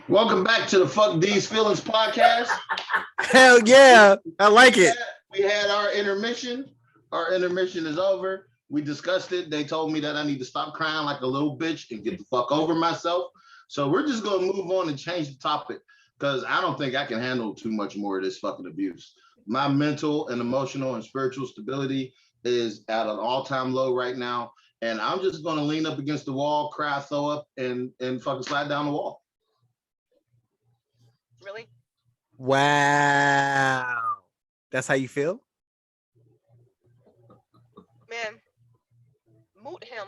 Welcome back to the Fuck These Feelings podcast. Hell yeah, I like it. We had our intermission. Our intermission is over. We discussed it. They told me that I need to stop crying like a little bitch and get the fuck over myself. So we're just going to move on and change the topic because I don't think I can handle too much more of this fucking abuse. My mental and emotional and spiritual stability is at an all-time low right now. And I'm just going to lean up against the wall, cry, throw up, and fucking slide down the wall. Really? Wow. That's how you feel? Man, mute him.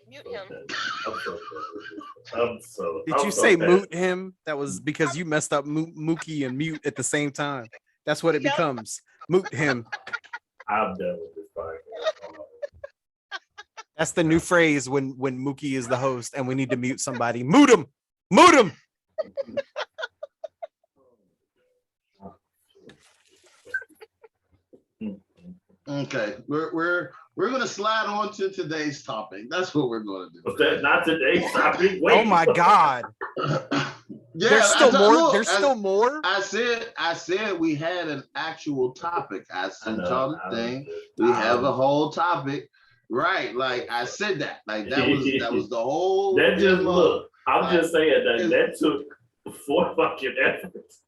Mute him. Did you say moot him? That was because you messed up Mookie and mute at the same time. That's what it becomes. Moot him. I'm done with this podcast. That's the new phrase when Mookie is the host and we need to mute somebody. Moot him. Moot him. Okay, we're gonna slide on to today's topic. That's what we're gonna do. But that's not today's topic. Wait. Oh my God. Yeah, There's still more. Look, There's still more. I said we had an actual topic. I sent y'all the thing. We have a whole topic, right? Like I said that. Like that was the whole. That just look. I'm just saying that took 4 fucking efforts.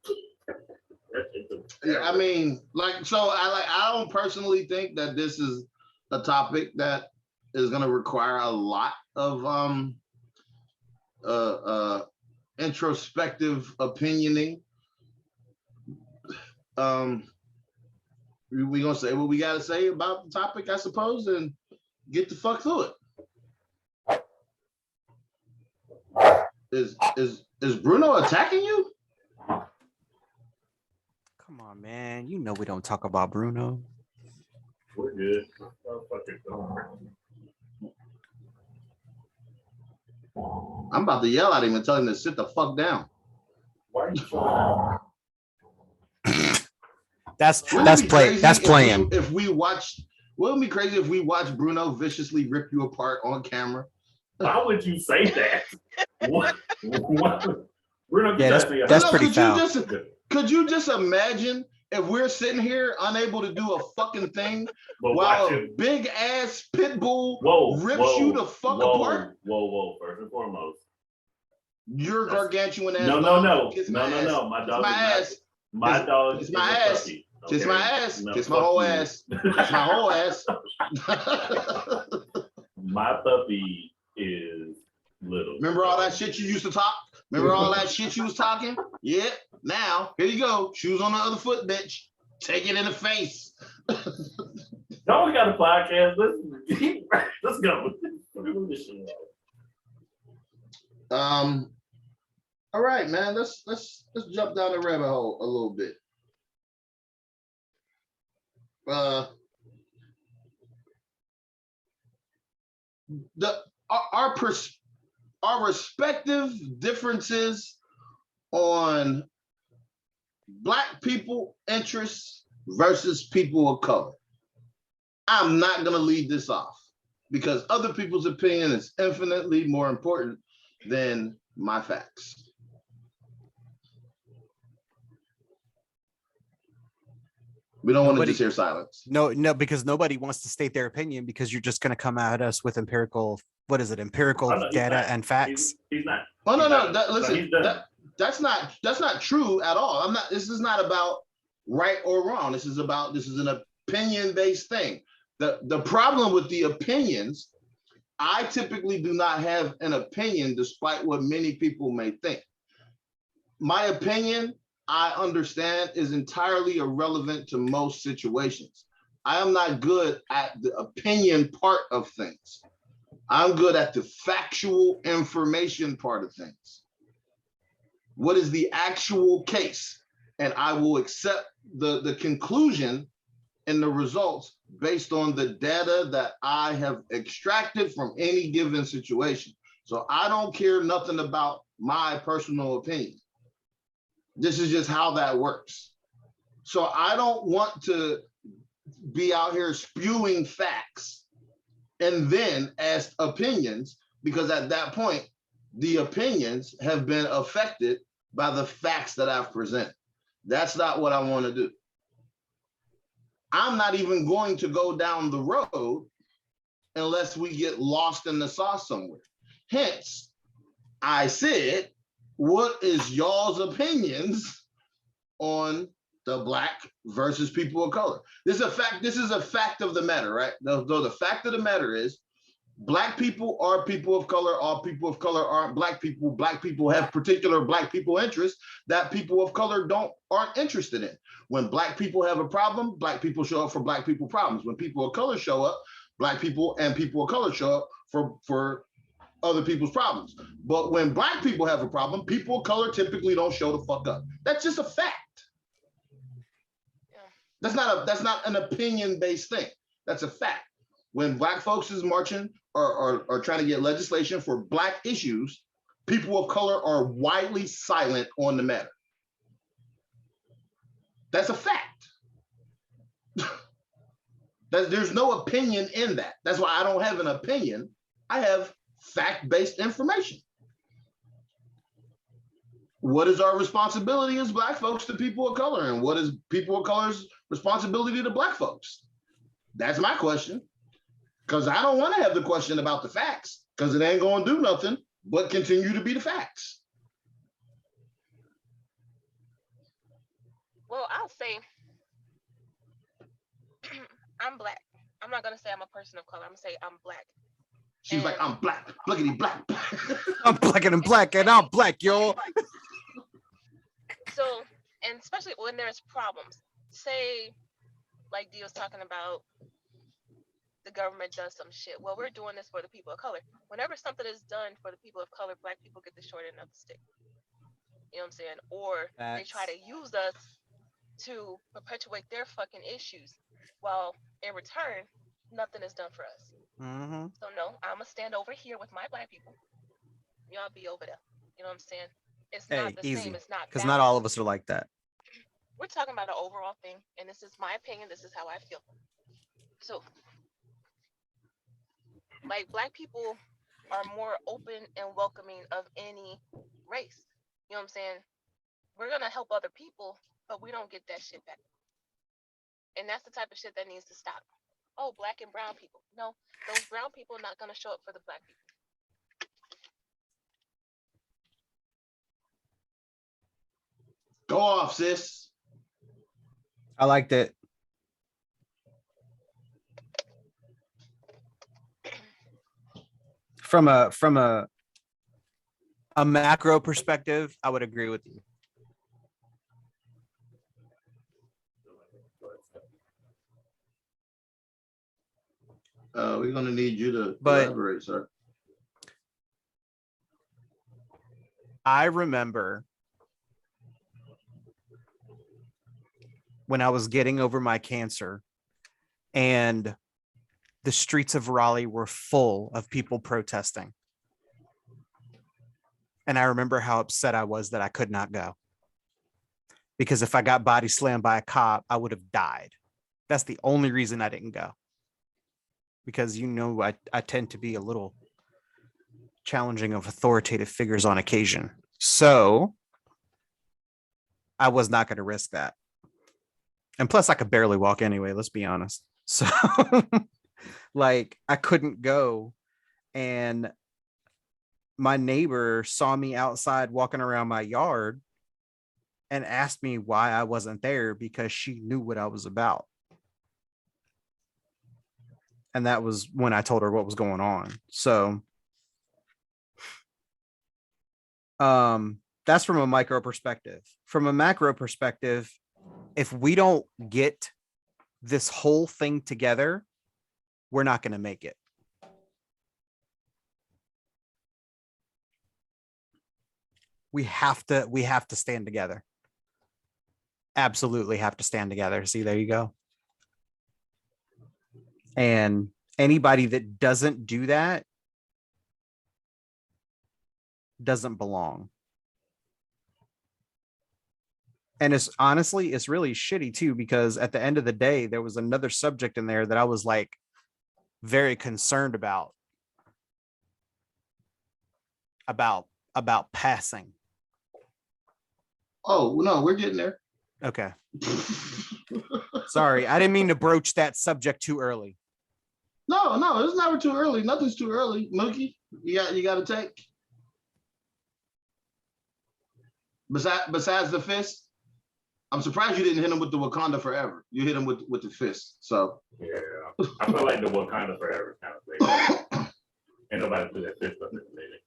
Yeah, I mean, I don't personally think that this is a topic that is going to require a lot of introspective opinioning. We gonna say what we got to say about the topic, I suppose, and get the fuck through it. Is Bruno attacking you? Come on, man. You know we don't talk about Bruno. We're good. I'm about to yell at him and tell him to sit the fuck down. Why are you trying? That's playing. If we watched, wouldn't it be crazy if we watched Bruno viciously rip you apart on camera? Why would you say that? What? Bruno, yeah, that's pretty foul. Could you just imagine if we're sitting here unable to do a fucking thing while a big ass pit bull rips you the fuck apart? Whoa. First and foremost, you're gargantuan ass. No. My dog is my dog. Kiss my ass. Kiss my ass. Kiss my whole ass. Kiss my whole ass. My puppy is little. Remember all that shit you used to talk? Remember all that shit you was talking? Yeah. Now, here you go. Shoes on the other foot, bitch. Take it in the face. No, we got a podcast. Let's go. All right, man. Let's jump down the rabbit hole a little bit. Our respective differences on Black people interests versus people of color. I'm not going to lead this off because other people's opinion is infinitely more important than my facts. We don't want to just hear silence. No, because nobody wants to state their opinion because you're just going to come at us with empirical data and facts. He's not. Oh no. That's not true at all. This is not about right or wrong. This is an opinion-based thing. The problem with the opinions, I typically do not have an opinion despite what many people may think. My opinion, I understand, is entirely irrelevant to most situations. I am not good at the opinion part of things. I'm good at the factual information part of things. What is the actual case? And I will accept the conclusion and the results based on the data that I have extracted from any given situation. So I don't care nothing about my personal opinion. This is just how that works. So I don't want to be out here spewing facts and then ask opinions, because at that point, the opinions have been affected by the facts that I've presented. That's not what I want to do. I'm not even going to go down the road unless we get lost in the sauce somewhere. Hence, I said, what is y'all's opinions on the Black versus people of color? This is a fact. This is a fact of the matter, right? Though the fact of the matter is, Black people are people of color. All people of color aren't Black people. Black people have particular Black people interests that people of color aren't interested in. When Black people have a problem, Black people show up for Black people problems. When people of color show up, Black people and people of color show up for other people's problems. But when Black people have a problem, people of color typically don't show the fuck up. That's just a fact. That's not an opinion-based thing. That's a fact. When Black folks is marching or trying to get legislation for Black issues, people of color are widely silent on the matter. That's a fact. There's no opinion in that. That's why I don't have an opinion. I have fact-based information. What is our responsibility as Black folks to people of color? And what is people of color's responsibility to Black folks? That's my question. Because I don't want to have the question about the facts, because it ain't going to do nothing but continue to be the facts. Well, I'll say I'm Black. I'm not going to say I'm a person of color. I'm going to say I'm Black. She's like, I'm Black, blickety black. I'm blacker than black, and I'm Black, y'all. So, and especially when there's problems, say, like Dee was talking about, the government does some shit. Well, we're doing this for the people of color. Whenever something is done for the people of color, Black people get the short end of the stick. You know what I'm saying? Or they try to use us to perpetuate their fucking issues, while in return, nothing is done for us. Mm-hmm. So no, I'ma stand over here with my Black people. Y'all be over there. You know what I'm saying? It's not the easy. same. It's not because not all of us are like that. We're talking about an overall thing, and this is my opinion. This is how I feel. So, like, Black people are more open and welcoming of any race. You know what I'm saying? We're gonna help other people, but we don't get that shit back. And that's the type of shit that needs to stop. Oh, Black and brown people. No, those brown people are not gonna show up for the Black people. Go off, sis. I liked it. From a macro perspective, I would agree with you. We're gonna need you to elaborate, sir. I remember when I was getting over my cancer and the streets of Raleigh were full of people protesting. And I remember how upset I was that I could not go. Because if I got body slammed by a cop, I would have died. That's the only reason I didn't go. Because, you know, I tend to be a little challenging of authoritative figures on occasion. So I was not going to risk that. And plus, I could barely walk anyway, let's be honest. So, like, I couldn't go. And my neighbor saw me outside walking around my yard and asked me why I wasn't there, because she knew what I was about. And that was when I told her what was going on. So that's from a micro perspective. From a macro perspective, if we don't get this whole thing together, we're not going to make it. We have to stand together. Absolutely have to stand together. See, there you go. And anybody that doesn't do that doesn't belong. And it's honestly, it's really shitty too, because at the end of the day, there was another subject in there that I was like very concerned about. about passing. Oh no, we're getting there. Okay. Sorry, I didn't mean to broach that subject too early. No, it's never too early. Nothing's too early. Mookie, you got to take. Besides the fist, I'm surprised you didn't hit him with the Wakanda Forever. You hit him with the fist. So yeah, I feel like the Wakanda Forever kind of thing. Ain't nobody put that fist up in the minute.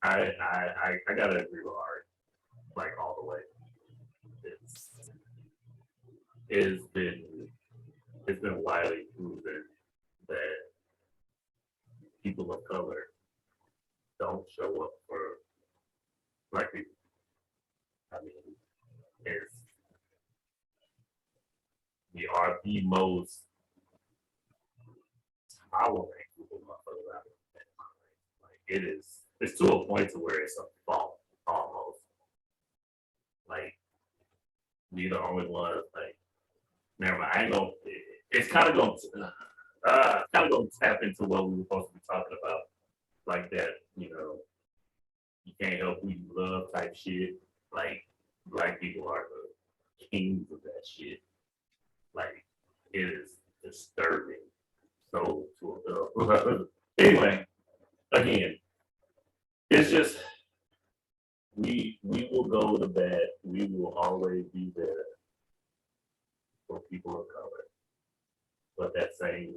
I gotta agree with Art, like all the way. It's been widely proven that people of color don't show up for black people. I mean, we are the most tolerant people of it is. It's to a point to where it's a fault almost. Like we the only ones. Like never mind. I ain't gonna. It's kind of gonna tap into what we were supposed to be talking about, like that. You can't help who you love type shit. Like black people are the kings of that shit. Like it is disturbing. So anyway, again, it's just we will go to bat. We will always be there for people of color, but that same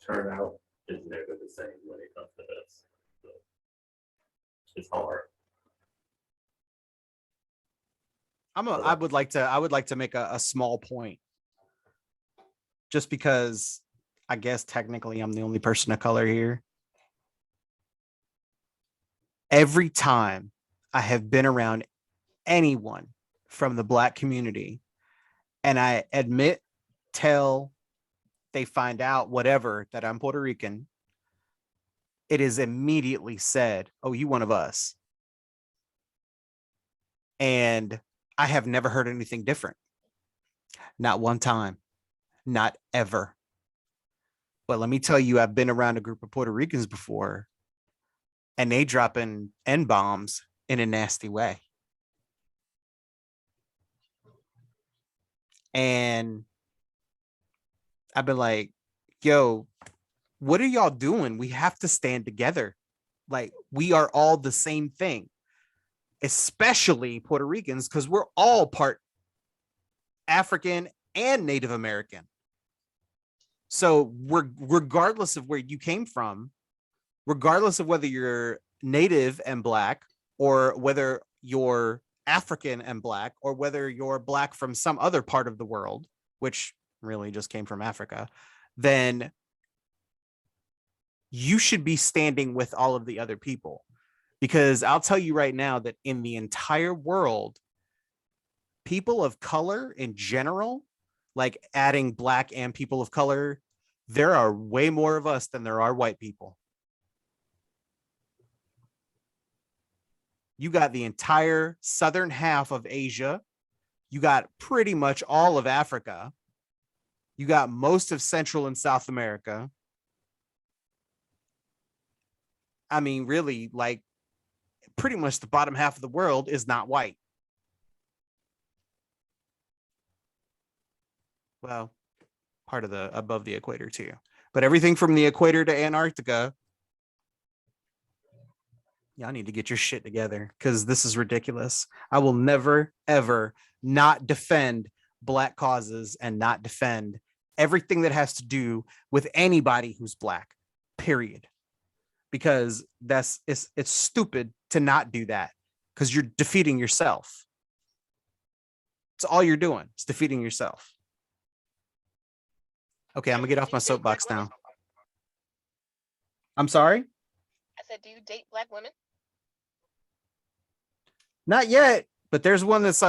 turnout is never the same when it comes to us. So it's hard. I would like to make a small point, just because I guess technically I'm the only person of color here. Every time I have been around anyone from the Black community, and I admit, tell, they find out, whatever, that I'm Puerto Rican, it is immediately said, "Oh, you one of us." And I have never heard anything different. Not one time. Not ever. But let me tell you, I've been around a group of Puerto Ricans before, and they dropping N-bombs in a nasty way. And I've been like, yo, what are y'all doing? We have to stand together. Like, we are all the same thing, especially Puerto Ricans, because we're all part African and Native American. So regardless of where you came from, regardless of whether you're Native and Black, or whether you're African and Black, or whether you're Black from some other part of the world, which really just came from Africa, then you should be standing with all of the other people. Because I'll tell you right now that in the entire world, people of color in general, like adding Black and people of color, there are way more of us than there are white people. You got the entire southern half of Asia. You got pretty much all of Africa. You got most of Central and South America. I mean, really, like, pretty much the bottom half of the world is not white. Well, part of the above the equator too, but everything from the equator to Antarctica, y'all need to get your shit together, because this is ridiculous. I will never, ever not defend Black causes and not defend everything that has to do with anybody who's Black, period. Because it's stupid to not do that, because you're defeating yourself. It's all you're doing. It's defeating yourself. Okay, I'm gonna get off my soapbox now. I'm sorry? I said, do you date Black women? Not yet, but there's one that's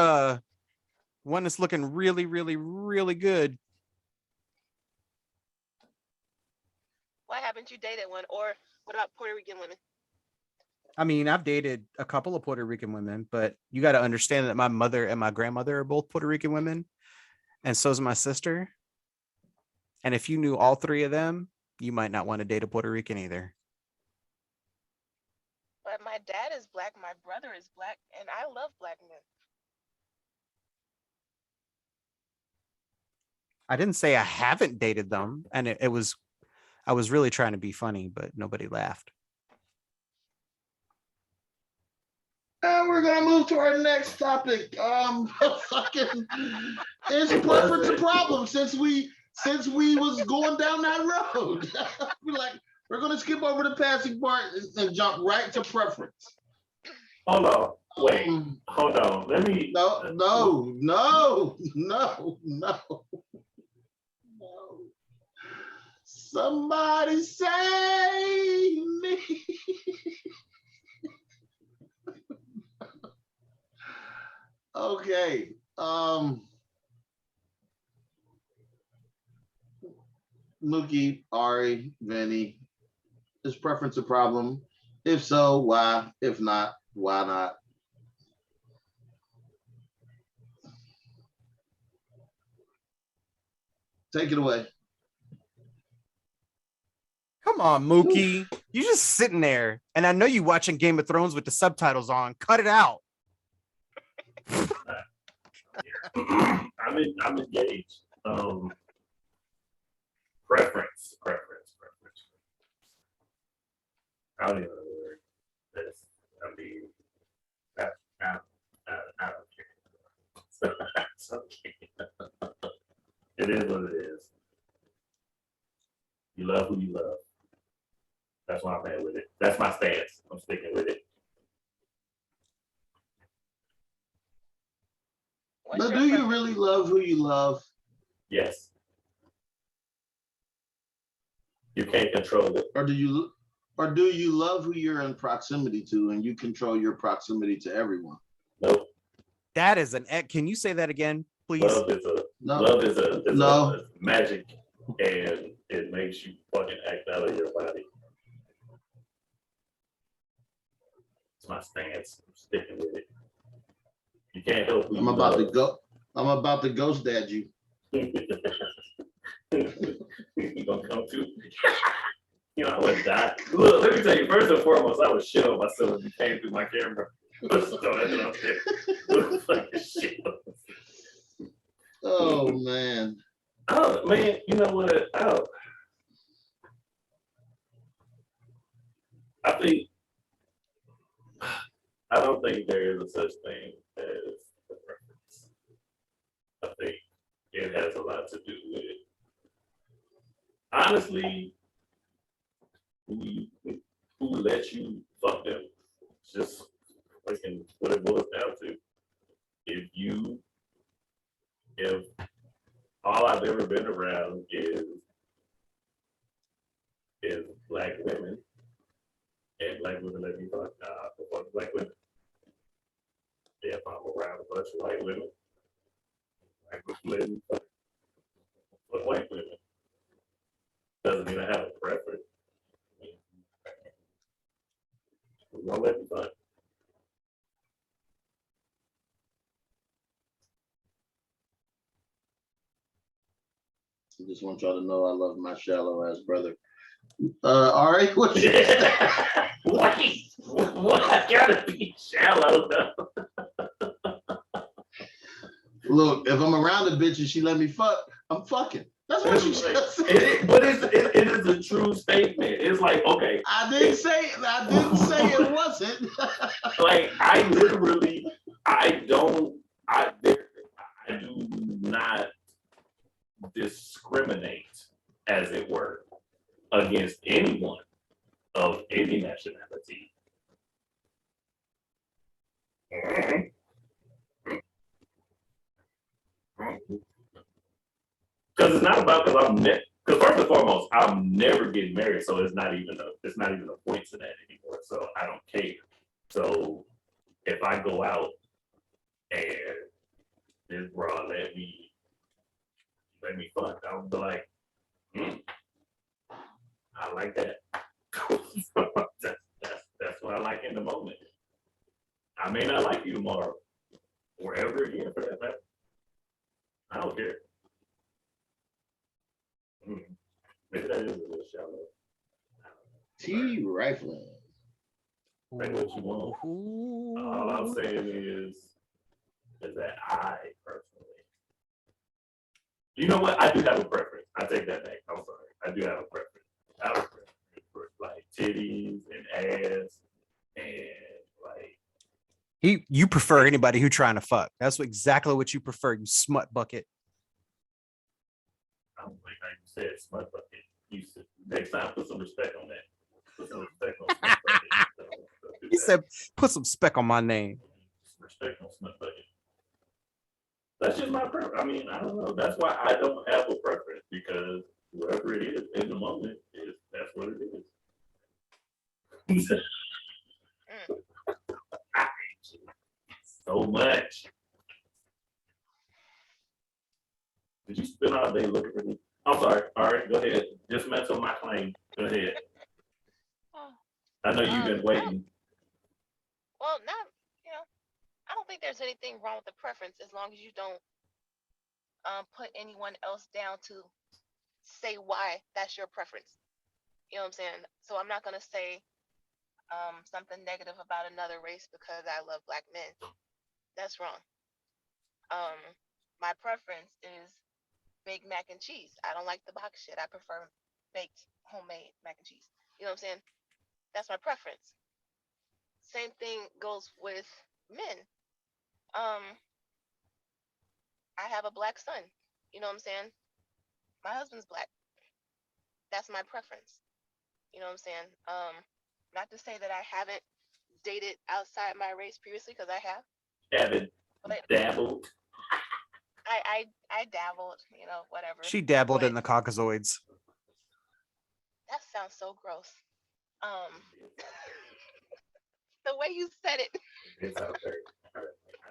looking really, really, really good. Why haven't you dated one? Or what about Puerto Rican women? I mean, I've dated a couple of Puerto Rican women, but you got to understand that my mother and my grandmother are both Puerto Rican women, and so is my sister. And if you knew all three of them, you might not want to date a Puerto Rican either. But my dad is black, my brother is black, and I love black men. I didn't say I haven't dated them, and I was really trying to be funny, but nobody laughed. And we're gonna move to our next topic. Fucking, is preference a problem since we was going down that road? we're gonna skip over the passing part and jump right to preference. Hold on, wait, hold on. Let me. No. Somebody save me. Okay. Mookie, Ari, Vinny, is preference a problem? If so, why? If not, why not? Take it away. Come on, Mookie. You just sitting there, and I know you watching Game of Thrones with the subtitles on. Cut it out. I'm engaged. Preference. I don't even know the word. I don't care. It's okay. It is what it is. You love who you love. That's why I'm at with it. That's my stance. I'm sticking with it. But do you really love who you love? Yes. You can't control it. Or do you love who you're in proximity to and you control your proximity to everyone? Nope. That is can you say that again, please? Love is a magic, and it makes you fucking act out of your body. It's my stance. I'm sticking with it. You can't help who I'm about to ghost dad you. You gonna come to? You know, I would die. Look, let me tell you, first and foremost, I would shit on myself if you came through my camera. Oh man. Oh man, you know what? I don't think there is a such thing as a preference. I think it has a lot to do with it. Honestly, who lets you fuck them? It's just fucking what it boils down to. If all I've ever been around is black women, and black women let me fuck black women. If I'm around a bunch of white women, black women let me fuck white women. Doesn't mean I have a preference. We're gonna let me fuck. I just want y'all to know I love my shallow ass brother. All right, what? What? I gotta be shallow though. Look, if I'm around a bitch and she let me fuck, I'm fucking. That's what she said. But it is a true statement. It's like, okay. I didn't say it wasn't. Like I do not discriminate, as it were, against anyone of any nationality. Because it's not about because first and foremost, I'm never getting married, so it's not even a point to that anymore. So I don't care. So if I go out and this bra let me fuck, I'll be like, I like that. that's what I like in the moment. I may not like you tomorrow, or ever again for that matter. I don't care. Maybe that is a little shallow. T rifling. Say what you want. All I'm saying is that I personally, you know what? I do have a preference. I take that back. I'm sorry. I do have a preference. I have a preference for like titties and ass and like. You prefer anybody who trying to fuck. That's exactly what you prefer, you smut bucket. I don't think I said smut bucket. You said, next time, put some respect on that. Put some respect on smut bucket. He said, put some spec on my name. Respect on smut bucket. That's just my preference. I mean, I don't know. That's why I don't have a preference because whoever it is in the moment that's what it is. I hate you so much. Did you spend all day looking for me? I'm sorry. All right, go ahead. Dismantle my claim. Go ahead. I know you've been waiting. Well, not, I don't think there's anything wrong with the preference as long as you don't put anyone else down to say why that's your preference. You know what I'm saying? So I'm not going to say something negative about another race because I love black men. That's wrong. My preference is baked mac and cheese. I don't like the box shit. I prefer baked homemade mac and cheese. You know what I'm saying? That's my preference. Same thing goes with men. I have a black son. You know what I'm saying? My husband's black. That's my preference. You know what I'm saying? Not to say that I haven't dated outside my race previously, because I have. Haven't dabbled. I dabbled, whatever. She dabbled But in the Caucasoids. that sounds so gross. The way you said it. It's out there. I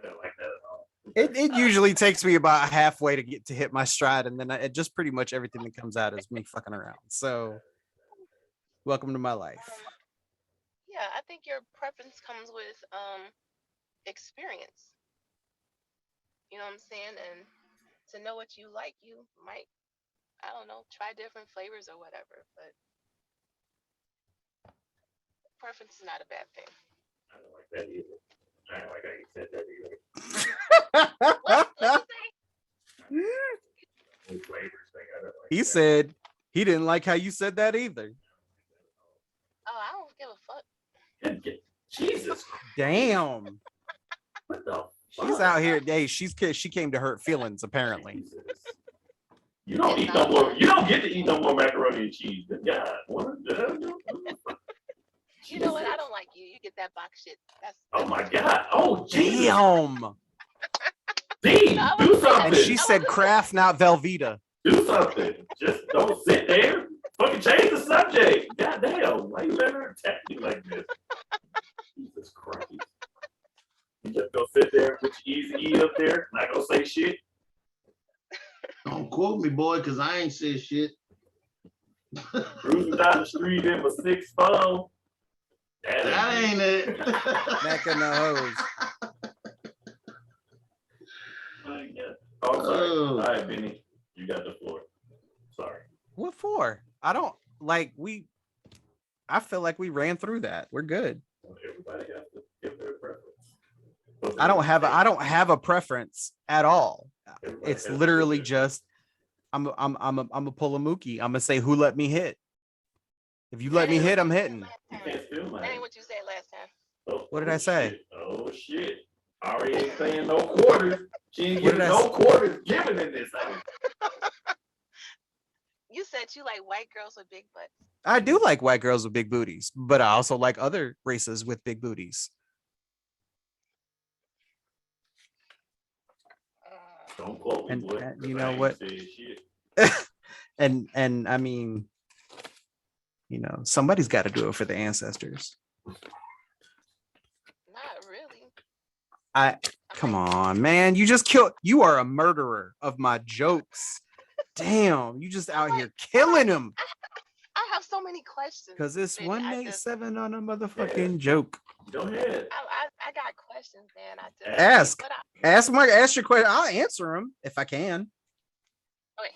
don't like that at all. It usually takes me about halfway to get to hit my stride, and then it just pretty much everything that comes out is me fucking around. So, welcome to my life. Yeah, I think your preference comes with experience. You know what I'm saying? And to know what you like, you might, I don't know, try different flavors or whatever. But preference is not a bad thing. I don't like that either. I don't like how you said that either. What you say? Flavors thing, I don't like He that. said he didn't like how you said that either. Oh, I don't give a fuck. Jesus. Damn. What the She's fuck? out here. Hey, she came to hurt feelings, apparently. Jesus. You don't eat no more. You don't get to eat no more macaroni and cheese. God, what the hell? You know what? I don't like you. You get that box shit. Oh my God. Oh, Jesus. Damn. D, do something. And she said Kraft, not Velveeta. Do something. Just don't sit there. Fucking change the subject. God damn. Why you let her attack me like this? Jesus Christ. You just go sit there, put your easy E up there, not gonna say shit. Don't quote me, boy, because I ain't said shit. Cruising down the street in my 6'4". That ain't it. Back in the hose. Oh, sorry. All right, Benny, you got the floor. Sorry. What for? I don't like I feel like we ran through that. We're good. Everybody has to give their preference. I don't have a preference at all. It's literally just I'm a pull a Mookie. I'm gonna say who let me hit. If you let me hit, I'm hitting. You can't steal mine. That ain't what you said last time. Oh, What did I say? Shit. Oh shit. Ari ain't paying no quarters. She ain't What getting did I no say? quarters given in this house. You said you like white girls with big butts. I do like white girls with big booties, but I also like other races with big booties. Don't quote me, And boy. you 'Cause know I ain't what? saying shit. and I mean, somebody's got to do it for the ancestors. Not really. Come on, man. You are a murderer of my jokes. Damn, you just out here killing them. I have so many questions. Because it's Benny. 187 on a motherfucking joke. Go ahead. I got questions, man. Ask. But Ask your question. I'll answer them if I can. okay.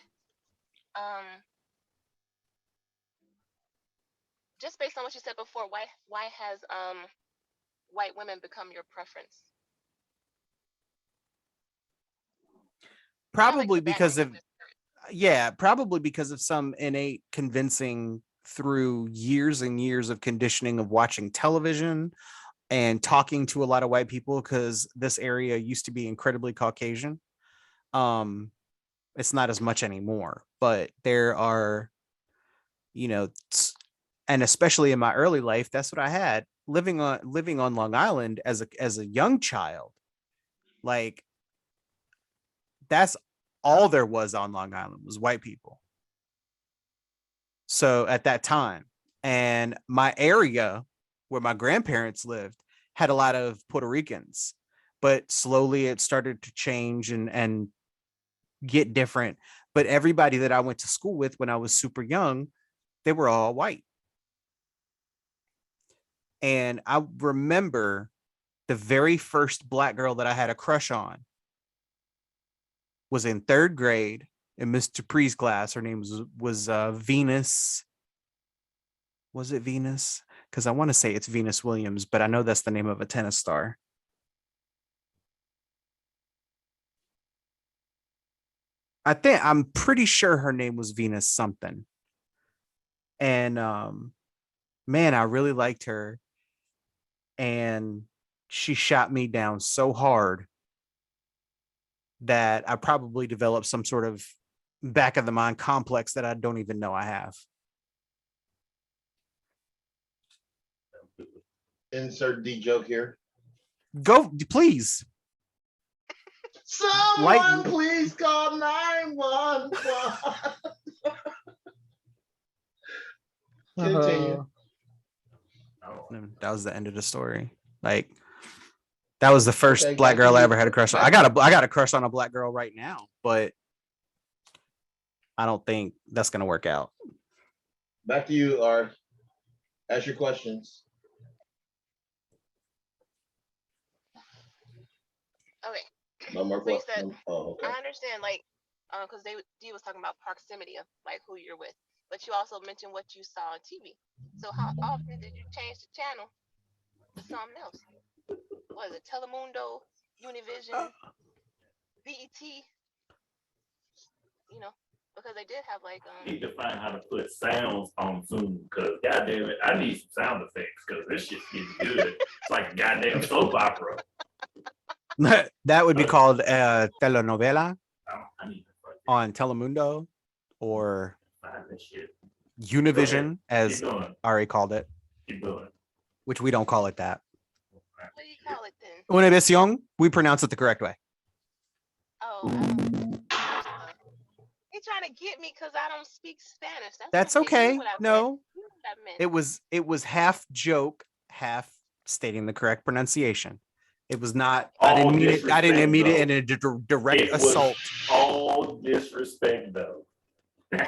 just based on what you said before, why has white women become your preference? Probably because of probably because of some innate convincing through years and years of conditioning of watching television and talking to a lot of white people, because this area used to be incredibly Caucasian. It's not as much anymore, but there are, and especially in my early life, that's what I had living on Long Island as a young child. Like, that's all there was on Long Island was white people. So at that time, and my area where my grandparents lived had a lot of Puerto Ricans, but slowly it started to change and get different. But everybody that I went to school with when I was super young, they were all white. And I remember the very first black girl that I had a crush on was in 3rd grade in Miss Dupree's class. Her name was Venus. Was it Venus? Because I want to say it's Venus Williams, but I know that's the name of a tennis star. I'm pretty sure her name was Venus something. And man, I really liked her. And she shot me down so hard that I probably developed some sort of back of the mind complex that I don't even know I have. Insert D joke here. Go, please. Someone please call 911. Continue. That was the end of the story. Like, that was the first Okay, black back to girl I you. ever had a crush on. I got a crush on a black girl right now, but I don't think that's gonna work out. Back to you, Art. Ask your questions. Okay. No more So you said, questions. Oh, okay. I understand, like, because D was talking about proximity of like who you're with, but you also mentioned what you saw on TV. So how often did you change the channel to something else? What is it? Telemundo, Univision, BET? You know, because they did have like I need to find how to put sounds on Zoom, because goddamn it, I need some sound effects because this shit's getting good. It's like a goddamn soap opera. That would be called telenovela I need to on Telemundo or find this shit. Univision, as Keep going. Ari called it, Keep going. which we don't call it that. what do you call it then? Univision, we pronounce it the correct way. Oh, he's trying to get me because I don't speak Spanish. That's okay. You okay. know what I No, meant. You know what I meant. it was half joke, half stating the correct pronunciation. It was not. I didn't mean it. I didn't mean it in a direct assault. All disrespect, though. My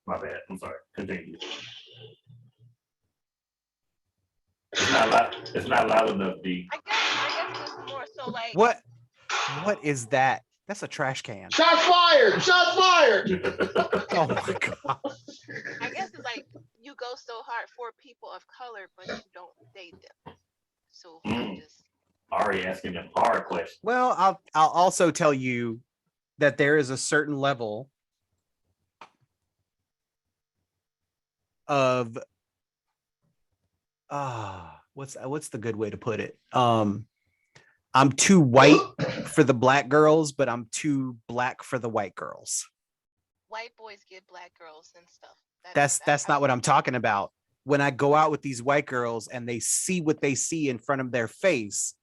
bad. I'm sorry. Continue. It's not loud enough, D. I guess it's more so like What is that? That's a trash can. Shots fired! Shots fired! Oh my god. I guess it's like you go so hard for people of color, but you don't date them. So I'm just Ari asking them hard questions. Well, I'll also tell you that there is a certain level of what's the good way to put it? I'm too white for the black girls, but I'm too black for the white girls. white boys get black girls and stuff. That's not what I'm talking about. When I go out with these white girls and they see what they see in front of their face,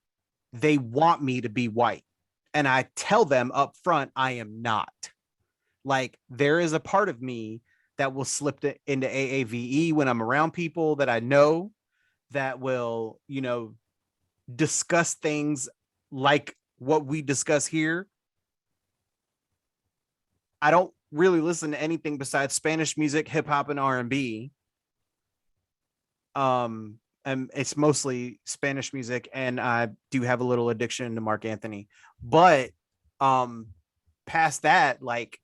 they want me to be white. And I tell them up front, I am not. Like, there is a part of me that will slip into AAVE when I'm around people that I know that will, discuss things like what we discuss here. I don't really listen to anything besides Spanish music, hip hop, and R&B. And it's mostly Spanish music, and I do have a little addiction to Mark Anthony. But past that, like,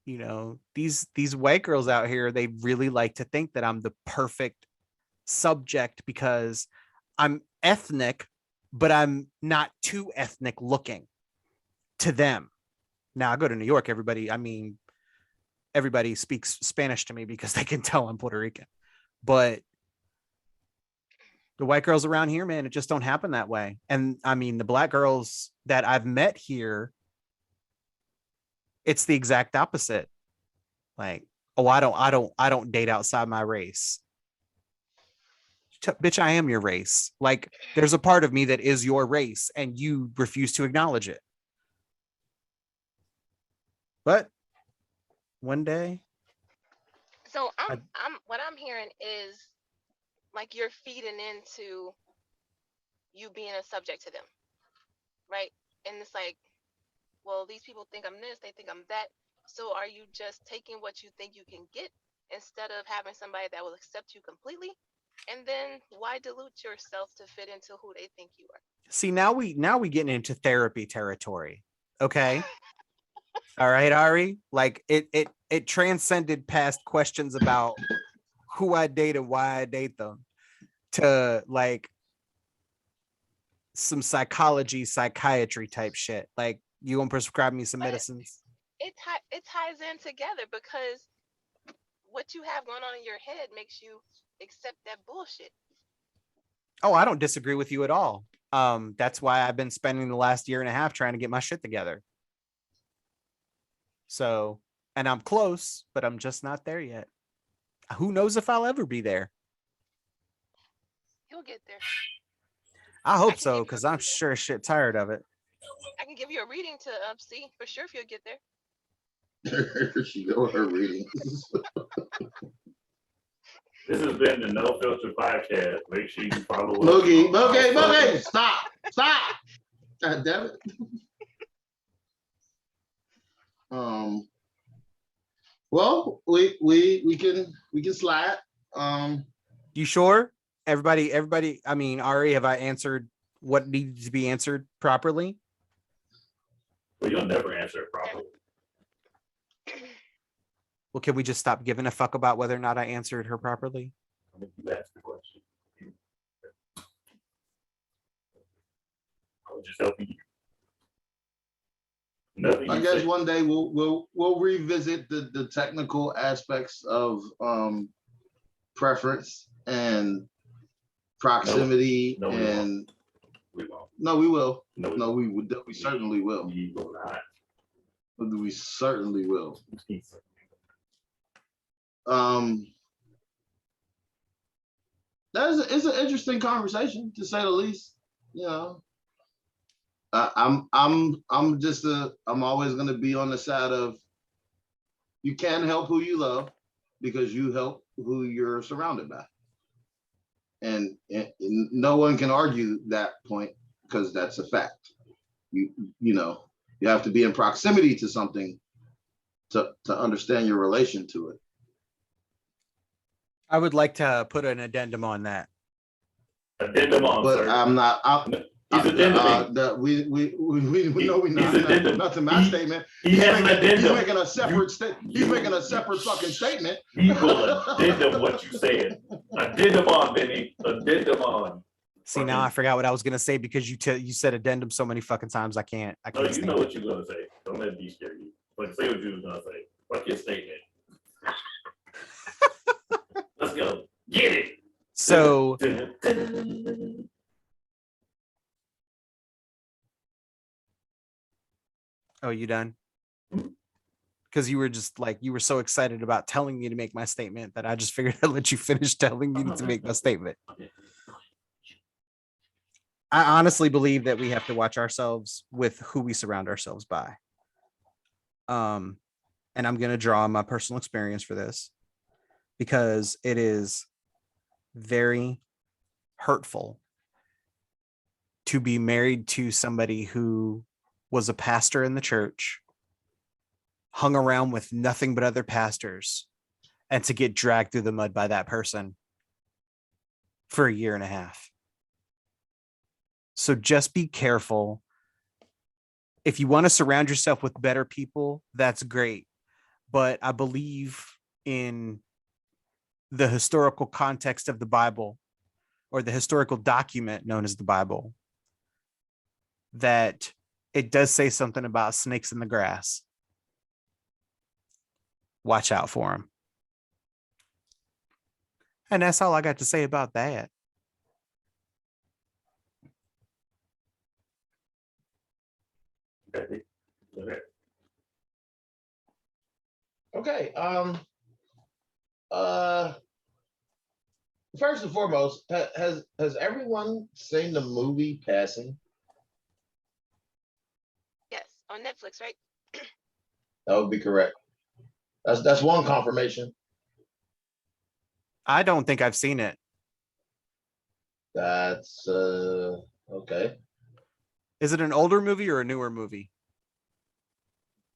you know, these white girls out here, they really like to think that I'm the perfect subject because I'm ethnic, but I'm not too ethnic looking to them. Now I go to New York, everybody speaks Spanish to me because they can tell I'm Puerto Rican. But the white girls around here, man, it just don't happen that way. And I mean, the black girls that I've met here, it's the exact opposite. Like, oh, I don't date outside my race. Bitch, I am your race. Like, there's a part of me that is your race and you refuse to acknowledge it. But one day. So what I'm hearing is like you're feeding into you being a subject to them, right? And it's like, well, these people think I'm this, they think I'm that. So are you just taking what you think you can get instead of having somebody that will accept you completely? And then why dilute yourself to fit into who they think you are? See, now we getting into therapy territory. Okay. All right, Ari. Like it transcended past questions about who I date and why I date them to like some psychiatry type shit. Like, you gonna prescribe me some medicines? It ties in together because what you have going on in your head makes you accept that bullshit. Oh, I don't disagree with you at all. That's why I've been spending the last year and a half trying to get my shit together. So, and I'm close, but I'm just not there yet. Who knows if I'll ever be there? You'll get there. I hope so, because I'm sure shit tired of it. I can give you a reading to see for sure if you'll get there. She go her readings. This has been the No Filter Podcast. Make sure you follow us. Boogie, stop. God damn it. Well, we can slide. You sure? Everybody. I mean, Ari, have I answered what needs to be answered properly? Well, you'll never answer it properly. Well, can we just stop giving a fuck about whether or not I answered her properly? I mean, you asked the question. I was just helping you. Nothing I you guess say. one day we'll revisit the technical aspects of preference and proximity No, and we won't. no, we will. No, We certainly will. We will not. We certainly will. It's an interesting conversation, to say the least. You know, I'm always gonna be on the side of you can help who you love because you help who you're surrounded by, and no one can argue that point because that's a fact. You know, you have to be in proximity to something to understand your relation to it. I would like to put an addendum on that. Addendum on, But sir. I'm not. He's addenduming. No, we're not. Not to my statement. He's making a separate statement. He's making a separate fucking statement. He will addendum what you said. Addendum on, Benny. Addendum on. See, now I forgot what I was gonna say because you said addendum so many fucking times. I can't. No, you know what you're gonna say. Don't let me scare you. But say what you was gonna say. Fuck your statement. Let's go. Get it. So. Oh, you done? Because you were just like, you were so excited about telling me to make my statement that I just figured I'd let you finish telling me to make my statement. I honestly believe that we have to watch ourselves with who we surround ourselves by. And I'm going to draw on my personal experience for this because it is very hurtful to be married to somebody who was a pastor in the church, hung around with nothing but other pastors, and to get dragged through the mud by that person for a year and a half. So just be careful if you want to surround yourself with better people, that's great. But I believe in the historical context of the Bible, or the historical document known as the Bible, that it does say something about snakes in the grass. Watch out for them. And that's all I got to say about that. Okay. Okay. Okay. First and foremost, has everyone seen the movie Passing? Yes, on Netflix, right? That would be correct. That's one confirmation. I don't think I've seen it. That's okay. Is it an older movie or a newer movie?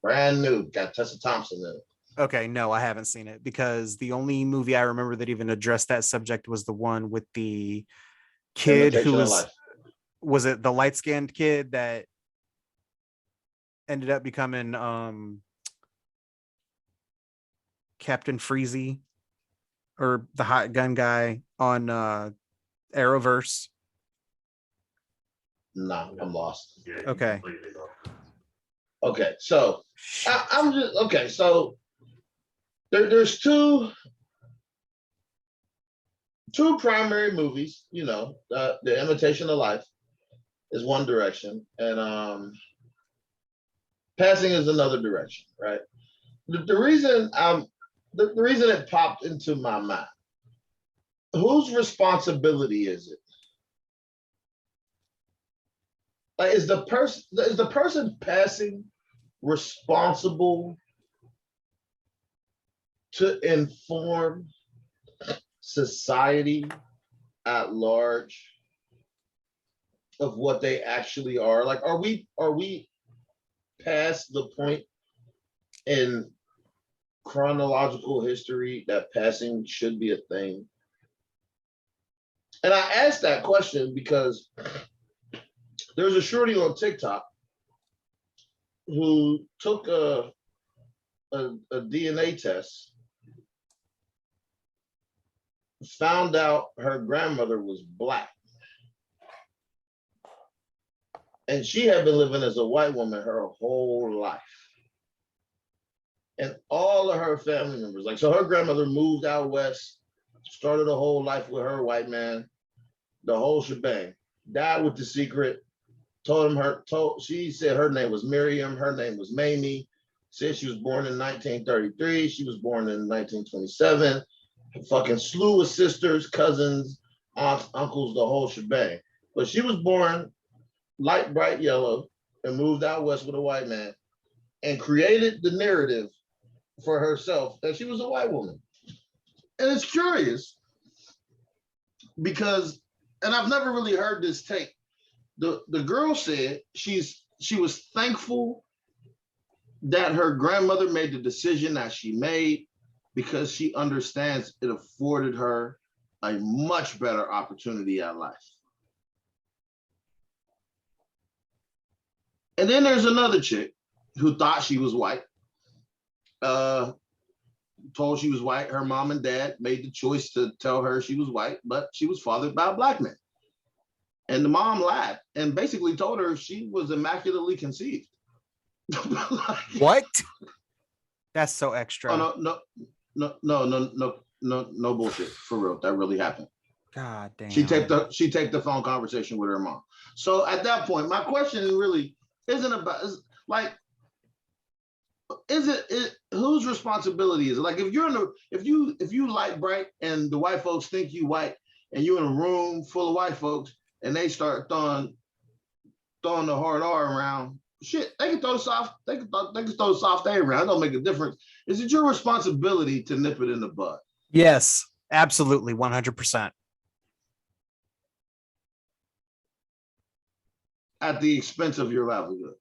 Brand new. Got Tessa Thompson in it. Okay, no, I haven't seen it, because the only movie I remember that even addressed that subject was the one with the kid who Imitation of Life. was it the light-skinned kid that ended up becoming Captain Freezy, or the hot gun guy on Arrowverse. No, I'm lost. Yeah, Okay. completely lost. Okay, so I'm just okay. So there's two primary movies. You know, the Imitation of Life is one direction, and Passing is another direction, right? The reason the reason it popped into my mind, whose responsibility is it? Like, is the person passing responsible to inform society at large of what they actually are? Like, are we past the point in chronological history that passing should be a thing? And I asked that question because there's a shorty on TikTok who took a DNA test, found out her grandmother was Black. And she had been living as a white woman her whole life. And all of her family members, like, so her grandmother moved out west, started a whole life with her white man, the whole shebang, died with the secret, she said her name was Miriam, her name was Mamie, said she was born in 1933, she was born in 1927, a fucking slew of sisters, cousins, aunts, uncles, the whole shebang. But she was born light bright yellow and moved out west with a white man and created the narrative for herself that she was a white woman. And it's curious because, and I've never really heard this take. The girl said she was thankful that her grandmother made the decision that she made because she understands it afforded her a much better opportunity at life. And then there's another chick who thought she was white, told she was white. Her mom and dad made the choice to tell her she was white, but she was fathered by a Black man. And the mom lied and basically told her she was immaculately conceived. Like, what? That's so extra. Oh, no bullshit. For real, that really happened. God damn. She taped the phone conversation with her mom. So at that point, my question really isn't about, like, is it whose responsibility is it? Like, if you light bright and the white folks think you white and you're in a room full of white folks and they start throwing the hard R around, shit, they can throw the soft A around. It don't make a difference. Is it your responsibility to nip it in the bud? Yes, absolutely, 100%. At the expense of your livelihood.